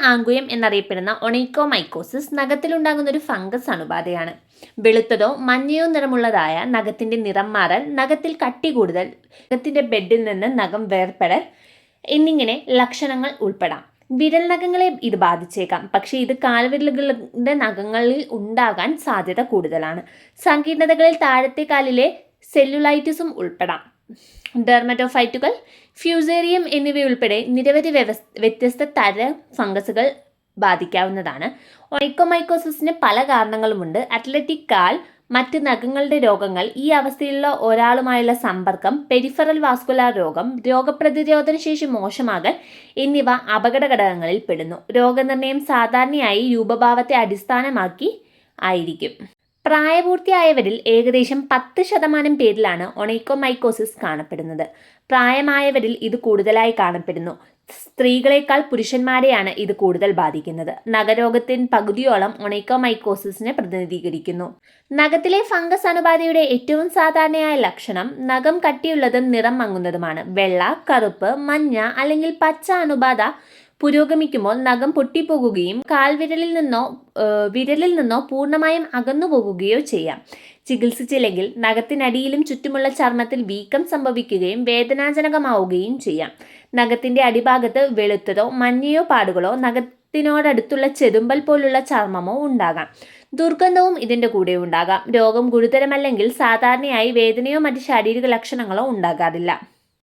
ആങ്കുയം എന്നറിയപ്പെടുന്ന ഒണൈക്കോമൈക്കോസിസ് നഖത്തിലുണ്ടാകുന്ന ഒരു ഫംഗസ് അണുബാധയാണ്. വെളുത്തതോ മഞ്ഞയോ നിറമുള്ളതായ നഖത്തിന്റെ നിറം മാറൽ, നഖത്തിൽ കട്ടി കൂടുതൽ, നഖത്തിന്റെ ബെഡിൽ നിന്ന് നഖം വേർപെടൽ എന്നിങ്ങനെ ലക്ഷണങ്ങൾ ഉൾപ്പെടാം. വിരൽ നഖങ്ങളെ ഇത് ബാധിച്ചേക്കാം, പക്ഷേ ഇത് കാൽവിരലുകളുടെ നഖങ്ങളിൽ ഉണ്ടാകാൻ സാധ്യത കൂടുതലാണ്. സങ്കീർണതകളിൽ താഴത്തെ കാലിലെ സെല്ലുലൈറ്റിസും ഉൾപ്പെടാം. ഡെർമറ്റോഫൈറ്റുകൾ, ഫ്യൂസേറിയം എന്നിവയുൾപ്പെടെ നിരവധി വ്യത്യസ്ത തരം ഫംഗസുകൾ ബാധിക്കാവുന്നതാണ്. ഒണൈക്കോമൈക്കോസിസിന് പല കാരണങ്ങളുമുണ്ട്. അത്ലറ്റിക് കാൽ, മറ്റ് നഖങ്ങളുടെ രോഗങ്ങൾ, ഈ അവസ്ഥയിലുള്ള ഒരാളുമായുള്ള സമ്പർക്കം, പെരിഫറൽ വാസ്കുലാർ രോഗം, രോഗപ്രതിരോധ ശേഷി മോശമാകൽ എന്നിവ അപകട ഘടകങ്ങളിൽ പെടുന്നു. രോഗനിർണയം സാധാരണയായി രൂപഭാവത്തെ അടിസ്ഥാനമാക്കി ആയിരിക്കും. പ്രായപൂർത്തിയായവരിൽ ഏകദേശം 10% പേരിലാണ് ഒണൈക്കോമൈക്കോസിസ് കാണപ്പെടുന്നത്. പ്രായമായവരിൽ ഇത് കൂടുതലായി കാണപ്പെടുന്നു. സ്ത്രീകളെക്കാൾ പുരുഷന്മാരെയാണ് ഇത് കൂടുതൽ ബാധിക്കുന്നത്. നഖരോഗത്തിന് പകുതിയോളം ഒണൈക്കോമൈക്കോസിസിനെ പ്രതിനിധീകരിക്കുന്നു. നഖത്തിലെ ഫംഗസ് അണുബാധയുടെ ഏറ്റവും സാധാരണയായ ലക്ഷണം നഖം കട്ടിയുള്ളതും നിറം മങ്ങുന്നതുമാണ്. വെള്ള, കറുപ്പ്, മഞ്ഞ അല്ലെങ്കിൽ പച്ച അണുബാധ പുരോഗമിക്കുമ്പോൾ നഖം പൊട്ടിപ്പോകുകയും വിരലിൽ നിന്നോ പൂർണ്ണമായും അകന്നു പോകുകയോ ചെയ്യാം. ചികിത്സിച്ചില്ലെങ്കിൽ നഖത്തിനടിയിലും ചുറ്റുമുള്ള ചർമ്മത്തിൽ വീക്കം സംഭവിക്കുകയും വേദനാജനകമാവുകയും ചെയ്യാം. നഖത്തിന്റെ അടിഭാഗത്ത് വെളുത്തതോ മഞ്ഞയോ പാടുകളോ നഖത്തിനോടടുത്തുള്ള ചെതുമ്പൽ പോലുള്ള ചർമ്മമോ ഉണ്ടാകാം. ദുർഗന്ധവും ഇതിന്റെ കൂടെ ഉണ്ടാകാം. രോഗം ഗുരുതരമല്ലെങ്കിൽ സാധാരണയായി വേദനയോ മറ്റ് ശാരീരിക ലക്ഷണങ്ങളോ ഉണ്ടാകാറില്ല.